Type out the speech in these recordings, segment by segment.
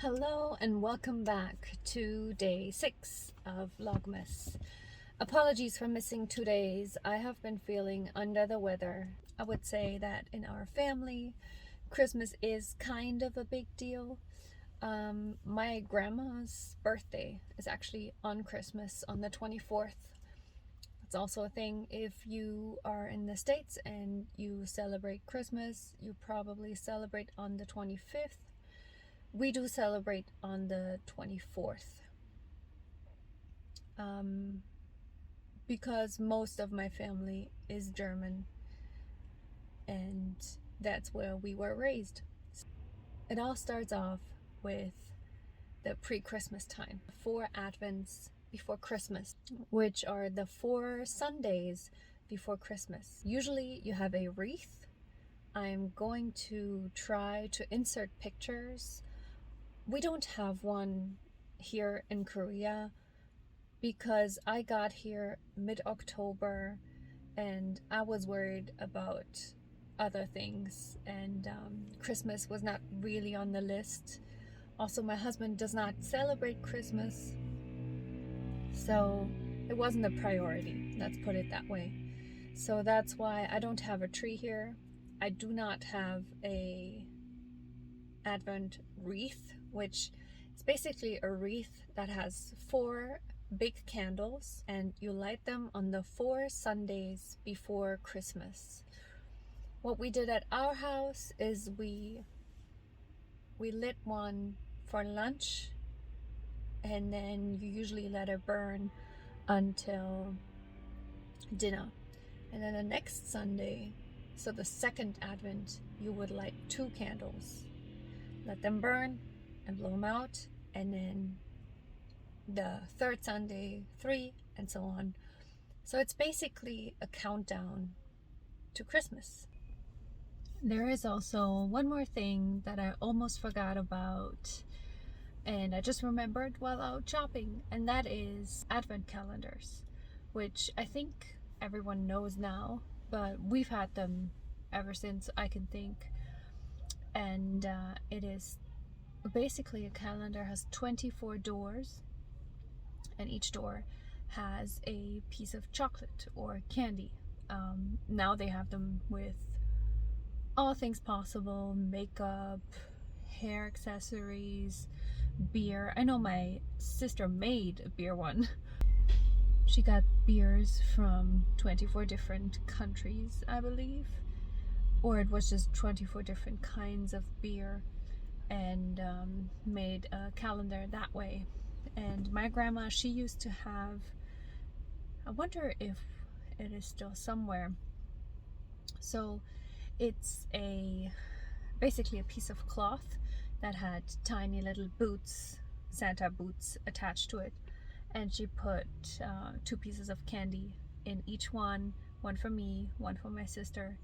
Hello and welcome back to day 6 of Vlogmas. Apologies for missing 2 days. I have been feeling under the weather. I would say that in our family, Christmas is kind of a big deal. My grandma's birthday is actually on Christmas on the 24th. It's also a thing if you are in the States and you celebrate Christmas, you probably celebrate on the 25th. We do celebrate on the 24th because most of my family is German and that's where we were raised. It all starts off with the pre-Christmas time, 4 Advents before Christmas, which are the 4 Sundays before Christmas. Usually you have a wreath. I'm going to try to insert pictures. We don't have one here in Korea because I got here mid-October and I was worried about other things, and Christmas was not really on the list. Also, my husband does not celebrate Christmas, so it wasn't a priority, let's put it that way. So that's why I don't have a tree here. I do not have a Advent wreath, which is basically a wreath that has 4 big candles and you light them on the 4 Sundays before Christmas. What we did at our house is we lit one for lunch and then you usually let it burn until dinner, and then the next Sunday, so the second Advent, you would light 2 candles, let them burn and blow them out, and then the third Sunday 3, and so on. So it's basically a countdown to Christmas. There is also one more thing that I almost forgot about and I just remembered while out shopping, and that is Advent calendars, which I think everyone knows now, but we've had them ever since I can think. And it is basically a calendar, has 24 doors, and each door has a piece of chocolate or candy. Now they have them with all things possible: makeup, hair accessories, beer. I know my sister made a beer one. She got beers from 24 different countries, I believe, or it was just 24 different kinds of beer, and made a calendar that way. And my grandma, she used to have, I wonder if it is still somewhere, so it's basically a piece of cloth that had tiny little boots, Santa boots, attached to it, and she put 2 pieces of candy in each one for me, one for my sister,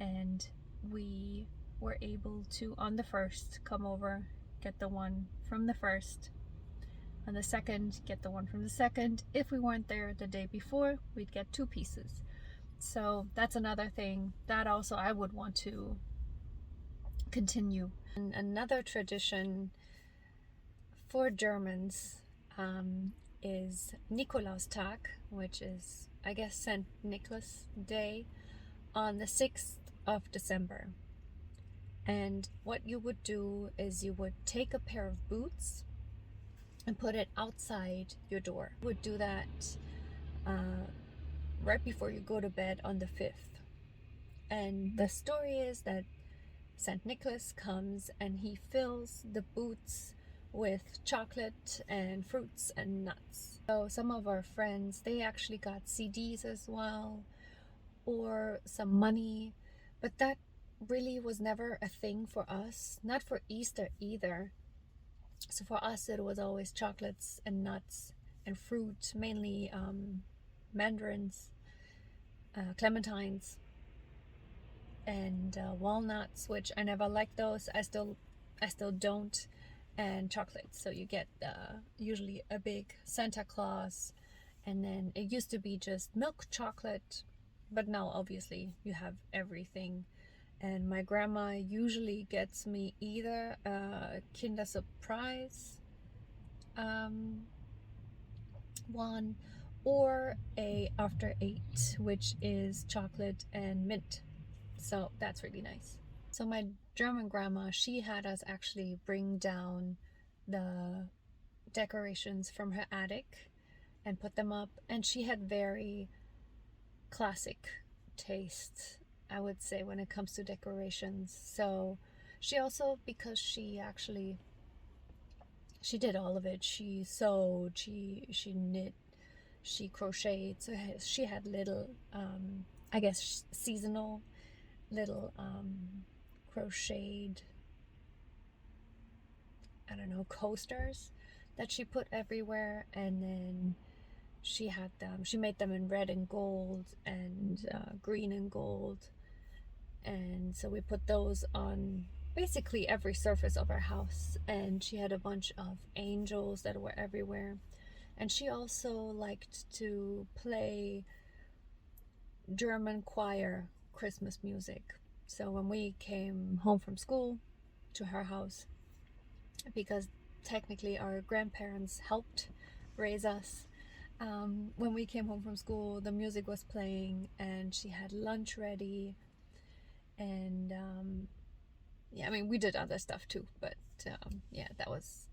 and we were able to, on the first, come over, get the one from the first, on the second, get the one from the second. If we weren't there the day before, we'd get 2 pieces. So that's another thing that also I would want to continue. And another tradition for Germans is Nikolaustag, which is, I guess, St. Nicholas Day, on the 6th of December. And what you would do is you would take a pair of boots and put it outside your door. You would do that right before you go to bed on the 5th. And the story is that St. Nicholas comes and he fills the boots with chocolate and fruits and nuts. So some of our friends, they actually got CDs as well, or some money, but that really was never a thing for us, not for Easter either. So for us it was always chocolates and nuts and fruit, mainly mandarins, clementines, and walnuts, which I never liked those. I still don't. And chocolate. So you get usually a big Santa Claus, and then it used to be just milk chocolate, but now obviously you have everything, And my grandma usually gets me either a Kinder Surprise one, or a After 8, which is chocolate and mint. So that's really nice. So my German grandma, she had us actually bring down the decorations from her attic and put them up, and she had very classic taste, I would say, when it comes to decorations. So she also, because she did all of it. She sewed, she knit, she crocheted. So she had little, I guess, seasonal little crocheted, I don't know, coasters that she put everywhere. And then she had them, she made them in red and gold and green and gold. And so we put those on basically every surface of our house. And she had a bunch of angels that were everywhere. And she also liked to play German choir Christmas music. So when we came home from school to her house, because technically our grandparents helped raise us, when we came home from school, the music was playing and she had lunch ready. And yeah, I mean, we did other stuff too, but yeah, that was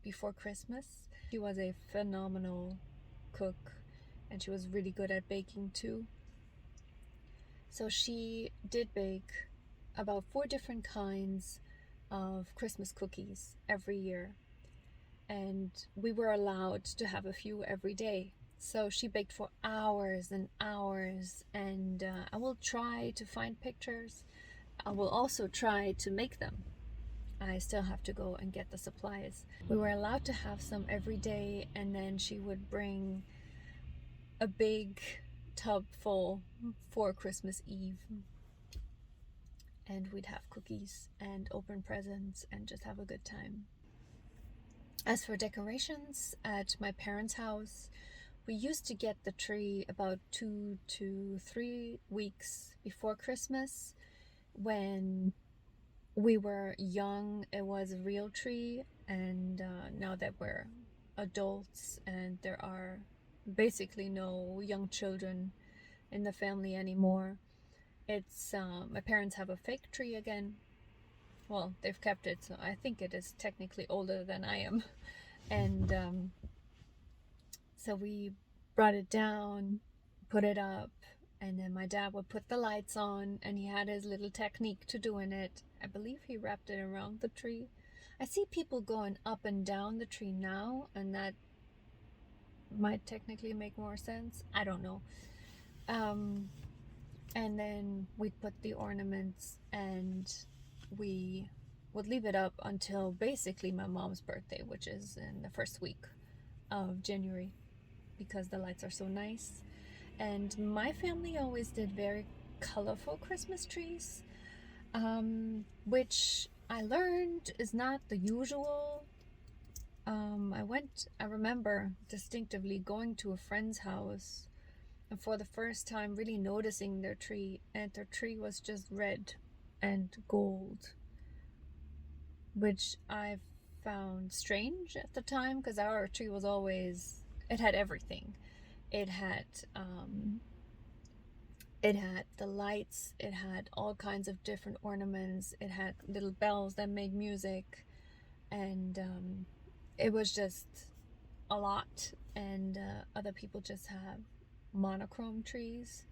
before Christmas. She was a phenomenal cook, and she was really good at baking too. So she did bake about 4 different kinds of Christmas cookies every year, and we were allowed to have a few every day. So she baked for hours and hours, and I will try to find pictures. I will also try to make them. I still have to go and get the supplies. We were allowed to have some every day, and then she would bring a big tub full for Christmas Eve. And we'd have cookies and open presents and just have a good time. As for decorations at my parents' house, we used to get the tree about 2 to 3 weeks before Christmas. When we were young, it was a real tree, and now that we're adults and there are basically no young children in the family anymore, it's my parents have a fake tree again. Well, they've kept it, so I think it is technically older than I am. And so we brought it down, put it up, and then my dad would put the lights on, and he had his little technique to doing it. I believe he wrapped it around the tree. I see people going up and down the tree now, and that might technically make more sense. I don't know. And then we'd put the ornaments, and we would leave it up until basically my mom's birthday, which is in the first week of January, because the lights are so nice. And my family always did very colorful Christmas trees, which I learned is not the usual. I remember distinctively going to a friend's house, and for the first time really noticing their tree, and their tree was just red and gold, which I found strange at the time, because our tree was always, it had everything. It had the lights, it had all kinds of different ornaments, it had little bells that made music, and it was just a lot. And other people just have monochrome trees.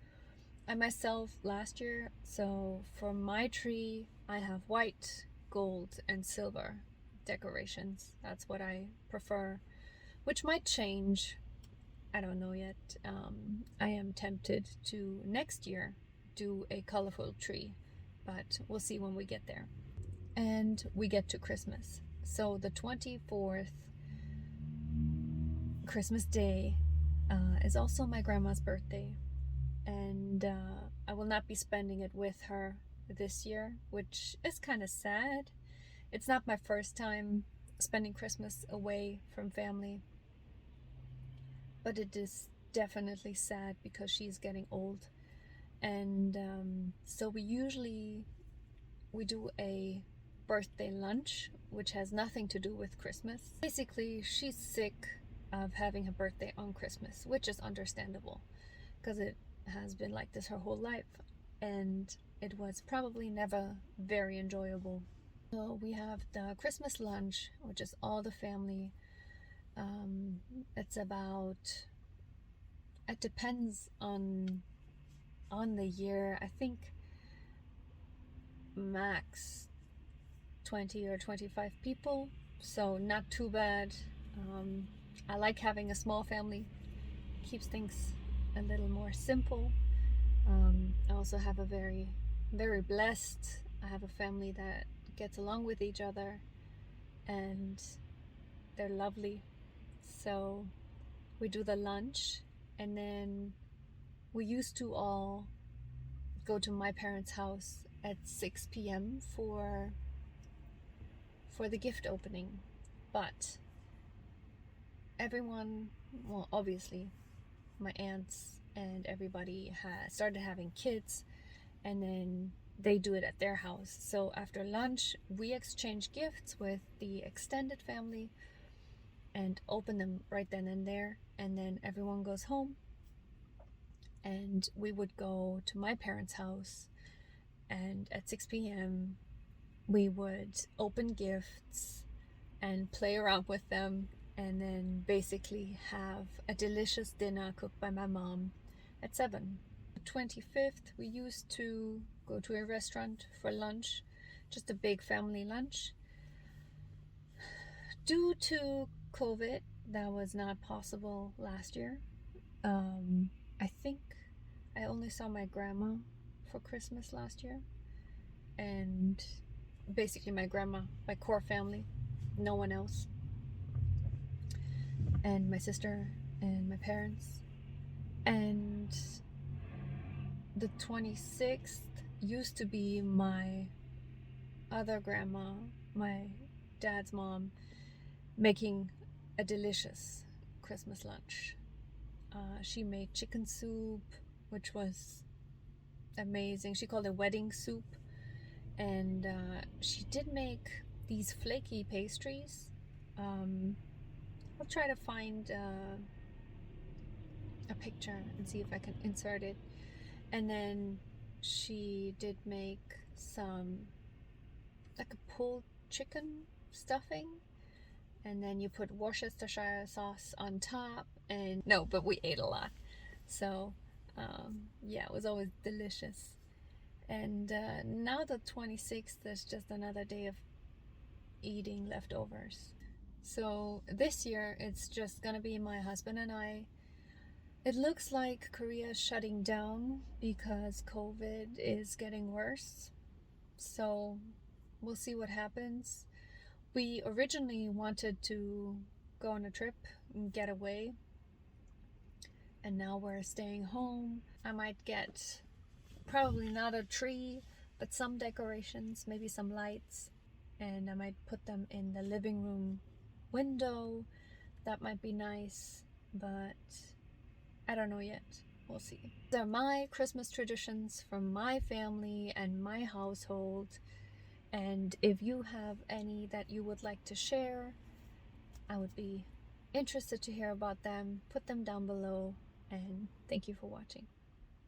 I myself, last year, so for my tree, I have white, gold, and silver decorations. That's what I prefer, which might change. I don't know yet. I am tempted to next year do a colorful tree, but we'll see when we get there. And we get to Christmas. So the 24th, Christmas Day, is also my grandma's birthday, and I will not be spending it with her this year, which is kind of sad. It's not my first time spending Christmas away from family, but it is definitely sad because she's getting old, And so we do a birthday lunch, which has nothing to do with Christmas. Basically, she's sick of having her birthday on Christmas, which is understandable because it has been like this her whole life, and it was probably never very enjoyable. So we have the Christmas lunch, which is all the family. It's about, it depends on the year. I think max 20 or 25 people, so not too bad. I like having a small family, keeps things a little more simple. I also have a very blessed, I have a family that gets along with each other and they're lovely. So we do the lunch, and then we used to all go to my parents' house at 6 p.m. for the gift opening. But everyone, well, obviously my aunts and everybody has started having kids, and then they do it at their house. So after lunch, we exchange gifts with the extended family and open them right then and there, and then everyone goes home. And we would go to my parents' house, and at 6 p.m. we would open gifts and play around with them, and then basically have a delicious dinner cooked by my mom at 7. The 25th, we used to go to a restaurant for lunch, just a big family lunch. Due to COVID, that was not possible last year. I think I only saw my grandma for Christmas last year, and basically my grandma, my core family, no one else, and my sister and my parents. And the 26th used to be my other grandma, my dad's mom, making a delicious Christmas lunch. She made chicken soup, which was amazing. She called it wedding soup. And she did make these flaky pastries. I'll try to find a picture and see if I can insert it. And then she did make some, like a pulled chicken stuffing, and then you put Worcestershire sauce on top. And no, but we ate a lot, so yeah, it was always delicious. And now the 26th is just another day of eating leftovers. So this year it's just gonna be my husband and I. It looks like Korea is shutting down because COVID is getting worse. So we'll see what happens. We originally wanted to go on a trip and get away, and now we're staying home. I might get, probably not a tree, but some decorations, maybe some lights, and I might put them in the living room window. That might be nice, but I don't know yet. We'll see. These are my Christmas traditions from my family and my household, and if you have any that you would like to share, I would be interested to hear about them. Put them down below, and thank you for watching.